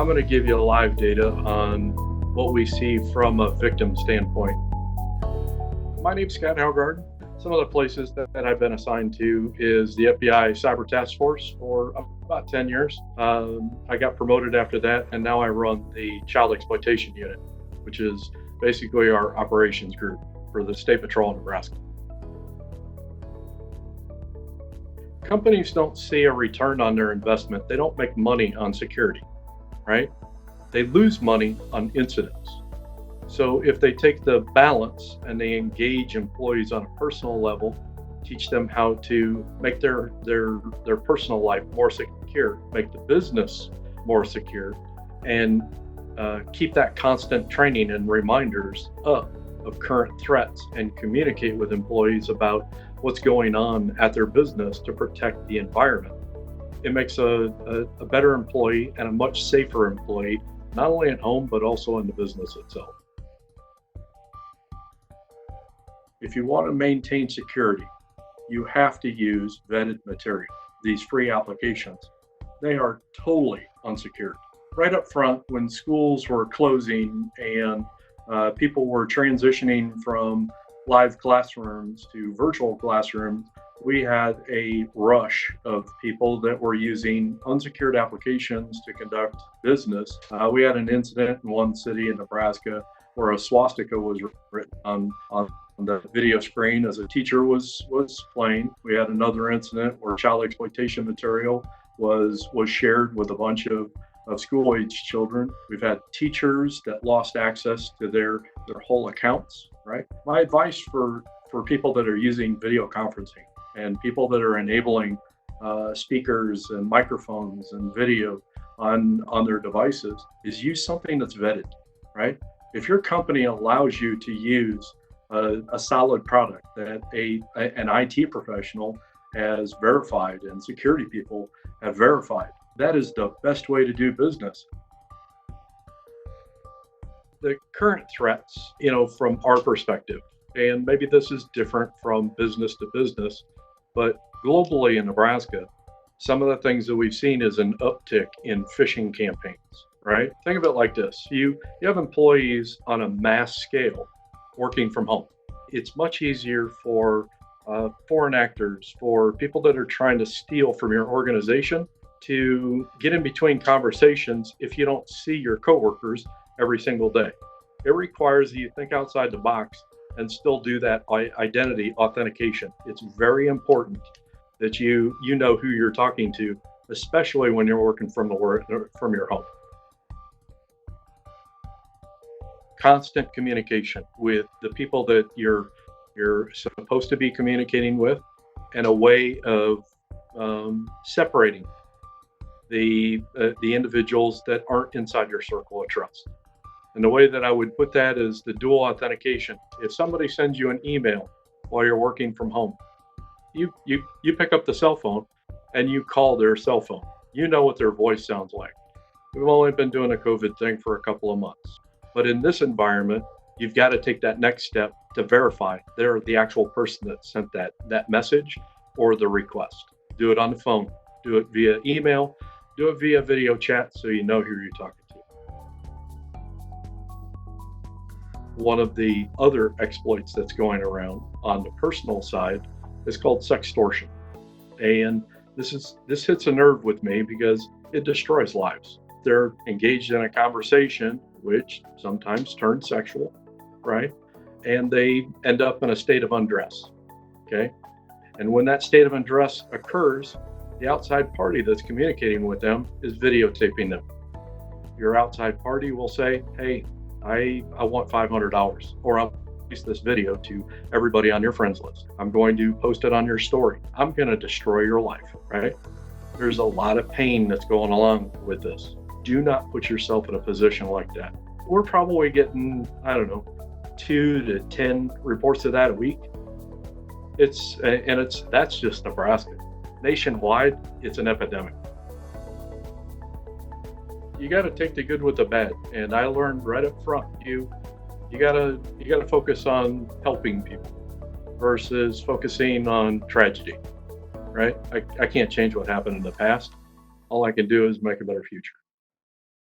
I'm going to give you live data on what we see from a victim standpoint. My name's Scott Haugaard. Some of the places that I've been assigned to is the FBI Cyber Task Force for about 10 years. I got promoted after that, and now I run the Child Exploitation Unit, which is basically our operations group for the State Patrol of Nebraska. Companies don't see a return on their investment. They don't make money on security, right? They lose money on incidents. So if they take the balance and they engage employees on a personal level, teach them how to make their personal life more secure, make the business more secure, and keep that constant training and reminders up of current threats and communicate with employees about what's going on at their business to protect the environment. It makes a better employee and a much safer employee, not only at home, but also in the business itself. If you want to maintain security, you have to use vetted material. These free applications, they are totally unsecured. Right up front, when schools were closing and people were transitioning from live classrooms to virtual classrooms, we had a rush of people that were using unsecured applications to conduct business. We had an incident in one city in Nebraska where a swastika was written on the video screen as a teacher was playing. We had another incident where child exploitation material was shared with a bunch of school-age children. We've had teachers that lost access to their whole accounts, right? My advice for people that are using video conferencing and people that are enabling speakers and microphones and video on their devices is use something that's vetted, right? If your company allows you to use a solid product that an IT professional has verified and security people have verified, that is the best way to do business. The current threats, from our perspective, and maybe this is different from business to business, but globally in Nebraska, some of the things that we've seen is an uptick in phishing campaigns, right? Think of it like this. You have employees on a mass scale working from home. It's much easier for foreign actors, for people that are trying to steal from your organization, to get in between conversations if you don't see your coworkers every single day. It requires that you think outside the box and still do that identity authentication. It's very important that you know who you're talking to, especially when you're working from your home. Constant communication with the people that you're supposed to be communicating with, and a way of separating the individuals that aren't inside your circle of trust. And the way that I would put that is the dual authentication. If somebody sends you an email while you're working from home, you pick up the cell phone and you call their cell phone. You know what their voice sounds like. We've only been doing a COVID thing for a couple of months. But in this environment, you've got to take that next step to verify they're the actual person that sent that message or the request. Do it on the phone, do it via email, do it via video chat so you know who you're talking to. One of the other exploits that's going around on the personal side is called sextortion. And this hits a nerve with me because it destroys lives. They're engaged in a conversation which sometimes turns sexual, right? And they end up in a state of undress, okay? And when that state of undress occurs, the outside party that's communicating with them is videotaping them. Your outside party will say, hey, I want $500, or I'll release this video to everybody on your friends list. I'm going to post it on your story. I'm going to destroy your life, right? There's a lot of pain that's going along with this. Do not put yourself in a position like that. We're probably getting, 2 to 10 reports of that a week. That's just Nebraska. Nationwide, it's an epidemic. You got to take the good with the bad, and I learned right up front. You gotta focus on helping people versus focusing on tragedy, right? I can't change what happened in the past. All I can do is make a better future.